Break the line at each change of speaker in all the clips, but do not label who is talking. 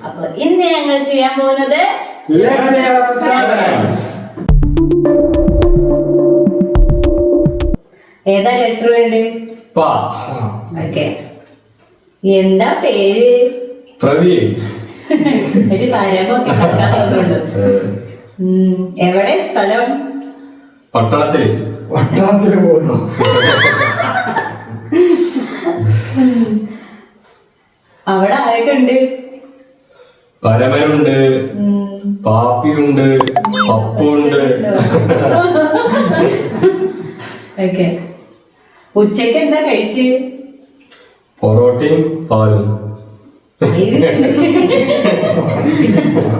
അപ്പൊ ഇന്ന് ഞങ്ങൾ ചെയ്യാൻ പോകുന്നത് ഏതാ ലെറ്റർ വേണ്ടത്? ഓക്കെ. എന്താ പേര്?
പ്രവീൺ.
ഒരു പരമൊക്കെ തോന്നുന്നുണ്ട്. എവിടെ സ്ഥലം?
പട്ടണത്തില്
പോകുന്നു.
അവിടെ ആരൊക്കെ ഉണ്ട്?
പരമനുണ്ട്, പാപ്പിയുണ്ട്, പപ്പുണ്ട്.
ഓക്കെ. ഉച്ചക്ക് എന്താ കഴിച്ച്?
പൊറോട്ടയും പാലും.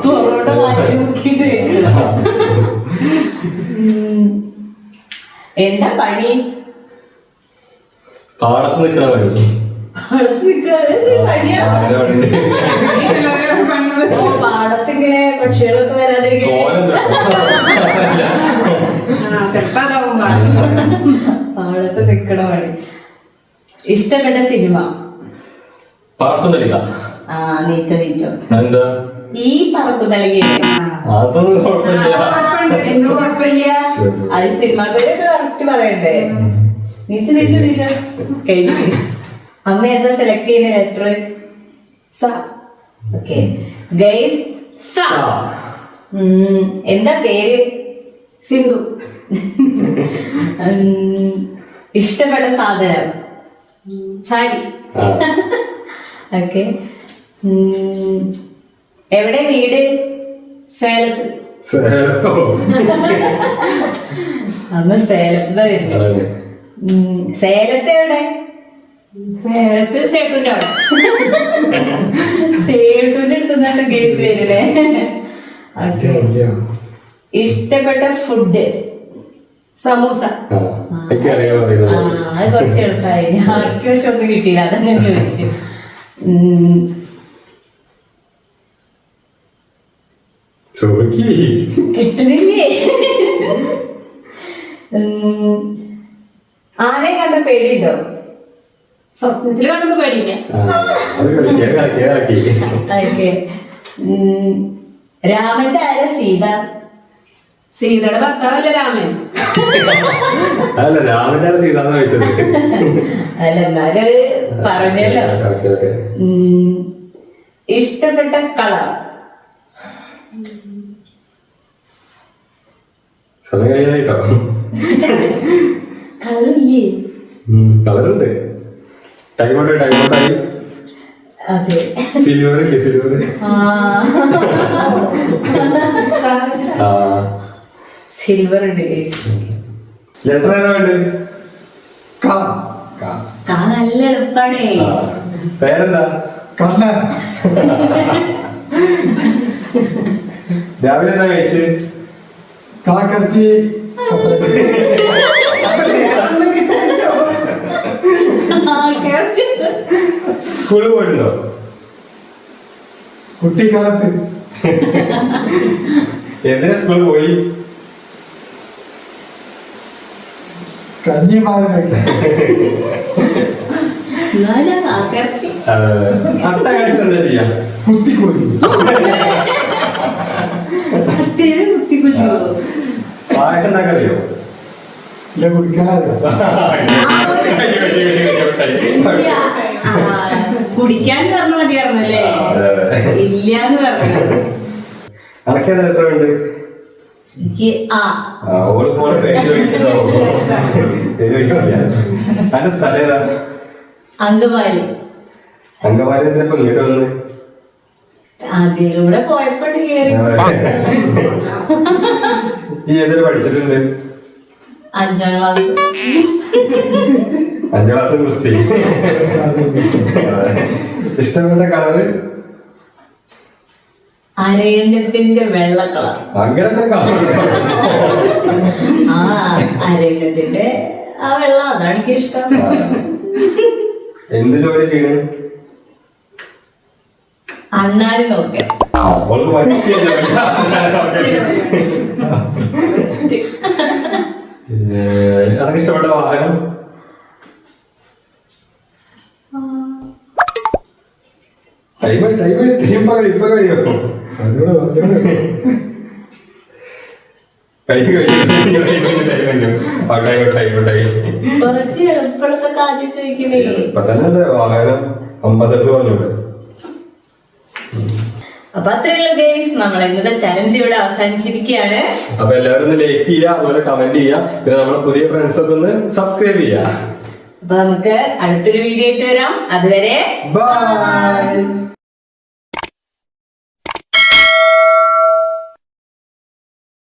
പൊറോട്ട മാറ്റി മുക്കിട്ട് കഴിച്ചതാ. എന്താ പണി?
പാടത്ത് നിൽക്കണ പണി.
പാടത്ത് ഇങ്ങനെ പക്ഷികളൊക്കെ വരാതെ പാടത്ത് നിക്കണ പണി. ഇഷ്ടപ്പെട്ട സിനിമ?
പറക്കുന്നില്ല.
ആ, നീച്ചോ നീച്ചോ.
എന്താ
ഈ പറക്കു നൽകിയ
അതൊന്നും കുഴപ്പമില്ല.
എന്തും കുഴപ്പമില്ല. അത് സിനിമാക്കൊക്കെ കറക്റ്റ് പറയണ്ടേ? നീച്ച നീച്ച നീച്ച കഴിഞ്ഞു. അമ്മ എന്താ സെലക്ട് ചെയ്യുന്ന ലെറ്റർ? ഓക്കെ. ഗൈസ്, എന്താ പേര്? സിന്ധു. ഇഷ്ടപ്പെട്ട സാധനം? സാരി. ഓക്കെ. എവിടെ വീട്? സേലത്ത്.
സേലത്തോ?
അമ്മ സേലത്ത് വരുന്നത്. സേലത്ത് എവിടെ? സേലത്ത് സേട്ടുന്റെ അവിടെ. സേട്ടുന്റെ അടുത്തുനിന്നാണ് കേസ് വരുന്നേ. ഇഷ്ടപ്പെട്ട ഫുഡ്? സമൂസ. അത് കുറച്ച് എളുപ്പമായി. ആർക്കും പക്ഷെ ഒന്നും കിട്ടിയില്ല, അതെന്നെ ചോദിച്ചു. കിട്ടണില്ലേ? ആനയെ കണ്ട പേടിയുണ്ടോ? സ്വപ്നത്തിൽ കണ്ടപ്പോ പേടിയില്ല. ഓക്കെ. രാമന്റെ ആരാ? സീത. സീതയുടെ ഭർത്താവല്ലേ രാമൻ?
അല്ല, രാമന്റെ സീതാന്ന് ചോദിച്ചത്.
അല്ല, എന്നാലും പറഞ്ഞല്ലോ. ഇഷ്ടപ്പെട്ട കളർ?
സമയം കഴിയാനായിട്ടോ?
കളറില്ലേ?
കളറുണ്ട്. ടൈമോട്ടായി.
അതെ.
സിൽവർ ഇല്ലേ? സിൽവർ.
സിൽവർ ഉണ്ട്.
ലെറ്റർ ഏതാ വേണ്ടത്?
നല്ല എളുപ്പാണേ.
പേരെന്താ?
കണ്ണൻ.
രാവിലെ എന്താ കഴിച്ച്?
കാക്കർച്ചി.
സ്കൂളിൽ പോയിട്ടുണ്ടോ?
കുട്ടിക്കാലത്ത്.
എന്തിനാ സ്കൂളിൽ പോയി?
കഞ്ഞിമാരനൊക്കെ.
ചട്ട കാണിച്ച് എന്താ ചെയ്യാ?
കുത്തിക്കൊല്ലു.
പായസം ഉണ്ടാക്കറിയോ?
ഇല്ല, കുടിക്കാനറിയാം.
കുടിക്കാൻ പറഞ്ഞ മതിയായിരുന്നല്ലേ? ഇല്ലാന്ന് പറഞ്ഞു.
അനക്കേതാ ലെറ്റർ വേണ്ടത്?
എനിക്ക്
അതിന്റെ സ്ഥലം ഏതാ?
അങ്കമാലി.
അങ്കമാലി എന്തിനാ ഇങ്ങോട്ട് വന്ന്?
അതിലൂടെ പോയപ്പോഴും കേറി.
ഈ ഏതൊരു പഠിച്ചിട്ടുണ്ട്?
5ാം ക്ലാസ്.
5ാം ക്ലാസ് ഗുസ്തി. ഇഷ്ടപ്പെട്ട കളറ്?
അരയന്നത്തിന്റെ വെള്ള കളർ.
അങ്ങനത്തെ കളർ?
ആ, അരയന്നത്തിന്റെ ആ വെള്ള, അതാണ് എനിക്ക് ഇഷ്ടം.
എന്ത് ജോലി ചെയ്യണേ?
അണ്ണാരി നോക്കാൻ.
അതൊക്കെ ഇഷ്ടപ്പെട്ട വാഹനം? ടൈം ഇപ്പൊ കഴിയോ
അതിനോട്
കുറച്ച് എളുപ്പമുള്ളതൊക്കെ ആദ്യം ചോദിക്കണേ.
ഇപ്പൊ തന്നെ വാഹനം 58 പറഞ്ഞോണ്ട്.
അപ്പൊ അത്രയുള്ളൂ ഗൈസ്, നമ്മൾ ഇന്നത്തെ ചലഞ്ച് ഇവിടെ അവസാനിച്ചിരിക്കുകയാണ്.
അപ്പൊ എല്ലാവരും ഒന്ന് ലൈക്ക് ചെയ്യുക, അതുപോലെ കമന്റ് ചെയ്യുക, പിന്നെ നമ്മളെ പുതിയ ഫ്രണ്ട്സ് ഒക്കെ ഒന്ന് സബ്സ്ക്രൈബ് ചെയ്യുക.
അപ്പൊ നമുക്ക് അടുത്തൊരു വീഡിയോ ആയിട്ട് വരാം. അതുവരെ
ബൈ.